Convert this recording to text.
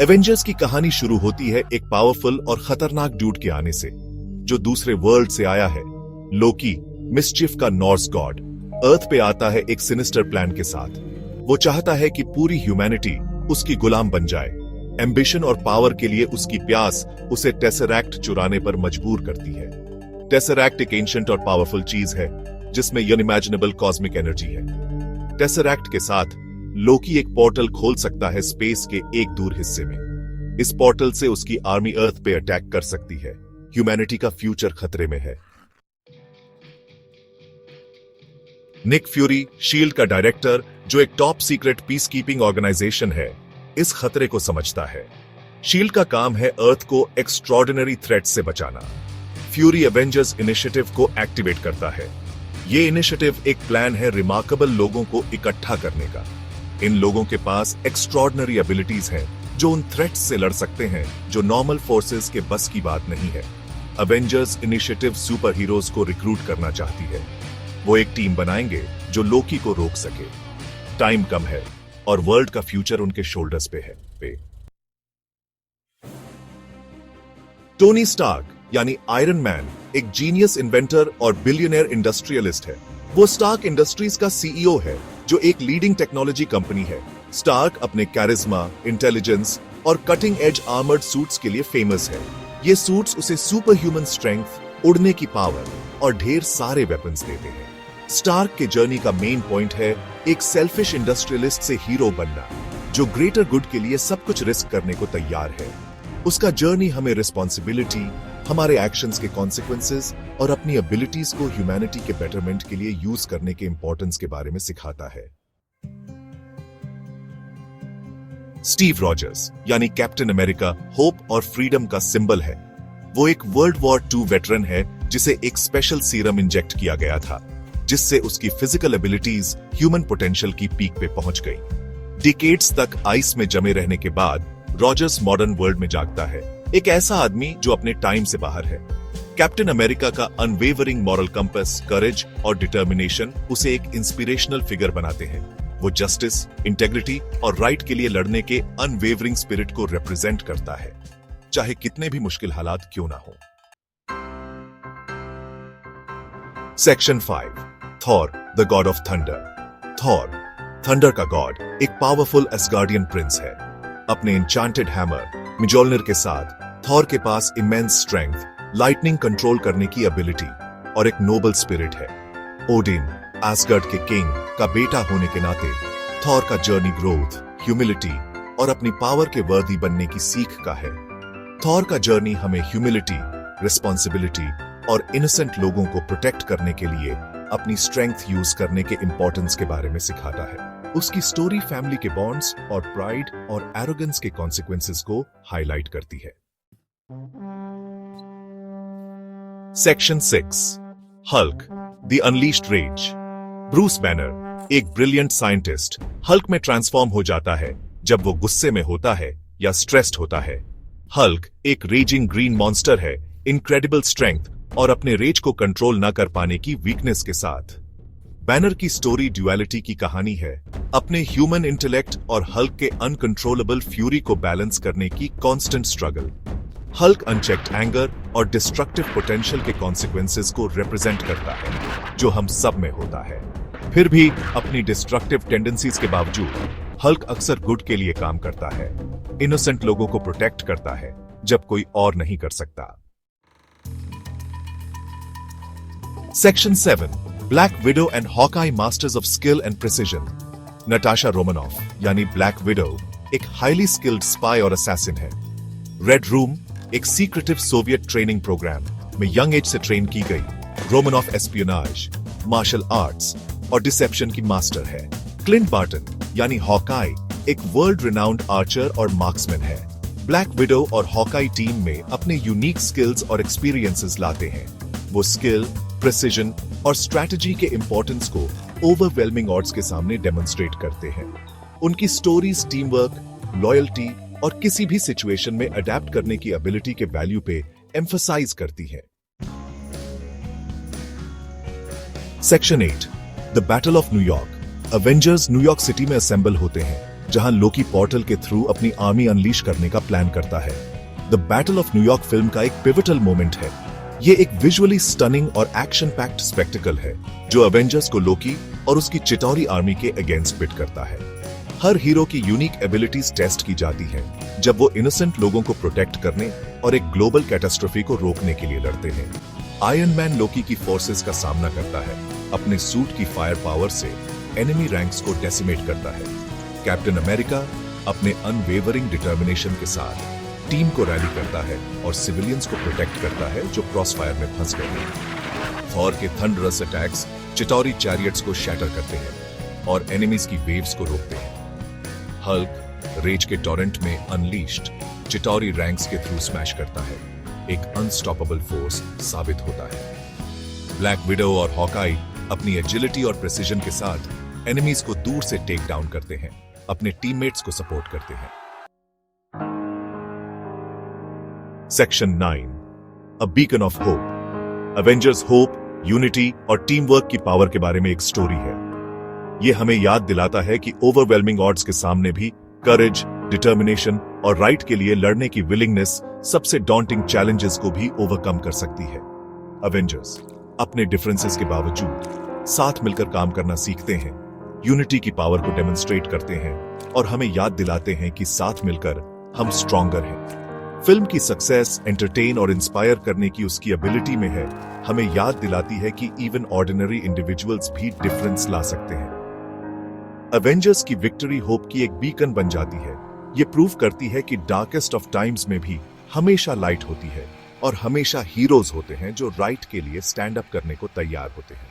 Avengers की कहानी शुरू होती है एक पावरफुल और खतरनाक डूड के आने से, जो दूसरे वर्ल्ड से आया है। लोकी, मिस्चिफ का नॉर्स गॉड, अर्थ पे आता है एक सिनिस्टर प्लान के साथ। वो चाहता है कि पूरी ह्यूमैनिटी उसकी गुलाम बन जाए। एम्बिशन और पावर के लिए उसकी प्यास उसे टेसरैक्ट चुराने पर मजबूर करती है। टेसरैक्ट एक एंशिएंट और पावरफुल चीज है जिसमें अनइमेजिनेबल कॉस्मिक एनर्जी है। टेसरैक्ट के साथ लोकी एक पोर्टल खोल सकता है स्पेस के एक दूर हिस्से में। इस पोर्टल से उसकी आर्मी अर्थ पे अटैक कर सकती है। ह्यूमैनिटी का फ्यूचर खतरे में है। निक फ्यूरी, शील्ड का डायरेक्टर, जो एक top secret peace keeping organisation है, इस खतरे को समझता है। शील्ड का काम है अर्थ को एक्स्ट्रॉर्डिनरी थ्रेट से बचाना। फ्यूरी एवेंजर्स इनिशिएटिव को एक्टिवेट करता है। ये इनिशिएटिव एक प्लान है रिमार्केबल लोगों को इकट्ठा करने का। इन लोगों के पास एक्स्ट्रॉर्डिनरी एबिलिटीज हैं जो उन थ्रेट्स से लड़ सकते हैं जो नॉर्मल फोर्सेस के बस की बात नहीं है। एवेंजर्स इनिशिएटिव सुपर हीरोज को रिक्रूट करना चाहती है। वो एक टीम बनाएंगे जो लोकी को रोक सके। टाइम कम है और वर्ल्ड का फ्यूचर उनके शोल्डर्स पे है। टोनी स्टार्क यानी आयरन मैन एक जीनियस इन्वेंटर और बिलियनियर इंडस्ट्रियलिस्ट है। वो स्टार्क इंडस्ट्रीज का सीईओ है, जो एक लीडिंग टेक्नोलॉजी कंपनी है। स्टार्क अपने कैरिज्मा, इंटेलिजेंस और कटिंग एज आर्मर्ड सूट्स के लिए फेमस है। ये सूट्स उसे सुपर ह्यूमन स्ट्रेंथ, उड़ने की पावर और ढेर सारे वेपन्स देते हैं। स्टार्क के जर्नी का मेन पॉइंट है एक सेल्फिश इंडस्ट्रियलिस्ट से हीरो बनना, जो ग्रेटर गुड के लिए सब कुछ रिस्क करने को तैयार है। उसका जर्नी हमें रिस्पॉन्सिबिलिटी, हमारे एक्शंस के कॉन्सिक्वेंसेस और अपनी एबिलिटीज को ह्यूमैनिटी के बेटरमेंट के लिए यूज करने के इंपॉर्टेंस के बारे में सिखाता है। स्टीव रॉजर्स यानी कैप्टन अमेरिका होप और फ्रीडम का सिंबल है। वो एक वर्ल्ड वॉर 2 वेटरन है जिसे एक स्पेशल सीरम इंजेक्ट किया गया था, जिससे उसकी फिजिकल एबिलिटीज ह्यूमन पोटेंशियल की पीक पे पहुंच गई। डिकेड्स तक आइस में जमे रहने के बाद रॉजर्स मॉडर्न वर्ल्ड में जागता है, एक ऐसा आदमी जो अपने टाइम से बाहर है। कैप्टन अमेरिका का अनवेवरिंग मॉरल कंपस, करेज और डिटर्मिनेशन उसे एक इंस्पिरेशनल फिगर बनाते हैं। वो जस्टिस, इंटेग्रिटी और राइट के लिए लड़ने के अनवेवरिंग स्पिरिट को रिप्रेजेंट करता है, चाहे कितने भी मुश्किल हालात क्यों ना हो। Section 5, Thor the God of thunder. Thor, thunder का गॉड, एक पावरफुल एस्गार्डियन प्रिंस है। अपने एन्चांटेड हैमर मिजोल्निर के साथ थॉर के पास इमेंस स्ट्रेंथ, लाइटनिंग कंट्रोल करने की एबिलिटी और एक नोबल स्पिरिट है। ओडिन, एस्गार्ड के किंग का बेटा होने के नाते थॉर का जर्नी ग्रोथ, ह्यूमिलिटी और अपनी पावर के वर्दी बनने की सीख का है। थॉर का जर्नी हमें ह्यूमिलिटी, रिस्पॉन्सिबिलिटी और इनोसेंट लोगों को प्रोटेक्ट करने के लिए अपनी स्ट्रेंथ यूज करने के इंपॉर्टेंस के बारे में सिखाता है। उसकी स्टोरी फैमिली के बॉन्ड्स और प्राइड और एरोगेंस के कॉन्सिक्वेंसेस को हाईलाइट करती है। Section 6, Hulk the unleashed rage. Bruce Banner, एक ब्रिलियंट साइंटिस्ट, हल्क में ट्रांसफॉर्म हो जाता है जब वो गुस्से में होता है या स्ट्रेस्ड होता है। हल्क एक रेजिंग ग्रीन मॉन्स्टर है, इनक्रेडिबल स्ट्रेंथ और अपने रेज को कंट्रोल न कर पाने की वीकनेस के साथ। बैनर की स्टोरी ड्युअलिटी की कहानी है, अपने ह्यूमन इंटेलेक्ट और हल्क के अनकंट्रोलेबल फ्यूरी को बैलेंस करने की constant struggle. Hulk unchecked anger और डिस्ट्रक्टिव पोटेंशियल के कॉन्सिक्वेंसेस को रिप्रेजेंट करता है, जो हम सब में होता है। फिर भी अपनी डिस्ट्रक्टिव टेंडेंसीज के बावजूद हल्क अक्सर गुड के लिए काम करता है, इनोसेंट लोगों को प्रोटेक्ट करता है जब कोई और नहीं कर सकता। Section 7, Black Widow and Hawkeye masters of skill and precision. Natasha Romanoff यानी ब्लैक विडो एक हाईली स्किल्ड स्पाई और असैसिन है। रेड रूम एक सीक्रेटिव सोवियत ट्रेनिंग प्रोग्राम में यंग एज से ट्रेन की गई रोमानॉफ एस्पियोनाज, मार्शल आर्ट्स और डिसेप्शन की मास्टर है। क्लिंट बार्टन यानी हॉकाई एक वर्ल्ड रिनाउंड आर्चर और मार्क्समैन है। ब्लैक विडो और हॉकाई टीम में अपने यूनिक स्किल्स और एक्सपीरियंसेस लाते हैं। वो स्किल, प्रिसिजन और स्ट्रैटेजी के इंपॉर्टेंस को ओवरवेलमिंग ऑड्स के सामने डेमोन्स्ट्रेट करते हैं। उनकी स्टोरीज टीम वर्क, लॉयल्टी और किसी भी सिचुएशन में अडेप्ट करने की एबिलिटी के वैल्यू पे एम्फसाइज करती है। Section 8, the battle of New York. Avengers New York city में असेंबल होते हैं। जहां लोकी पोर्टल के थ्रू अपनी आर्मी अनलीश करने का प्लान करता है। The battle of New York film का एक पिवटल मोमेंट है। ये एक विजुअली स्टनिंग और एक्शन पैक्ड स्पेक्टिकल है जो एवेंजर्स को लोकी और उसकी चिटौरी आर्मी के अगेंस्ट पिट करता है। हर हीरो की यूनिक एबिलिटीज टेस्ट की जाती है जब वो इनोसेंट लोगों को प्रोटेक्ट करने और एक ग्लोबल कैटास्ट्रोफी को रोकने के लिए लड़ते हैं। आयरन मैन लोकी की फोर्सेस का सामना करता है, अपने सूट की फायर पावर से एनिमी रैंक्स को डेसिमेट करता है। कैप्टन अमेरिका अपने अनवेवरिंग डिटर्मिनेशन के साथ टीम को रैली करता है और सिविलियंस को प्रोटेक्ट करता है जो क्रॉस फायर में फंस गए हैं। थॉर के थंडरस अटैक्स चिटौरी चैरियट्स को शैटर करते हैं और एनिमीज की वेव्स को रोकते हैं। हल्क रेज के टॉरेंट में अनलीश्ड चिटौरी रैंक्स के थ्रू स्मैश करता है, एक अनस्टॉपेबल फोर्स साबित होता है। ब्लैक विडो और हॉकाई अपनी एजिलिटी और प्रिसीजन के साथ एनिमीज को दूर से टेक डाउन करते हैं, अपने टीममेट्स को सपोर्ट करते हैं। Section 9 a beacon of hope. Avengers hope, unity और टीम वर्क की पावर के बारे में एक स्टोरी है। यह हमें याद दिलाता है कि ओवरवेलमिंग ऑड्स के सामने भी करेज, डिटर्मिनेशन और राइट के लिए लड़ने की विलिंगनेस सबसे डॉन्टिंग चैलेंजेस को भी ओवरकम कर सकती है। एवेंजर्स अपने डिफरेंसेस के बावजूद साथ मिलकर काम करना सीखते हैं, यूनिटी की पावर को डेमोन्स्ट्रेट करते हैं और हमें याद दिलाते हैं कि साथ मिलकर हम स्ट्रॉन्गर हैं। फिल्म की सक्सेस एंटरटेन और इंस्पायर करने की उसकी एबिलिटी में है, हमें याद दिलाती है कि इवन ऑर्डिनरी इंडिविजुअल्स भी डिफरेंस ला सकते हैं। एवेंजर्स की विक्ट्री होप की एक बीकन बन जाती है। ये प्रूव करती है कि डार्केस्ट ऑफ टाइम्स में भी हमेशा लाइट होती है और हमेशा हीरोज होते हैं जो राइट के लिए स्टैंड अप करने को तैयार होते हैं।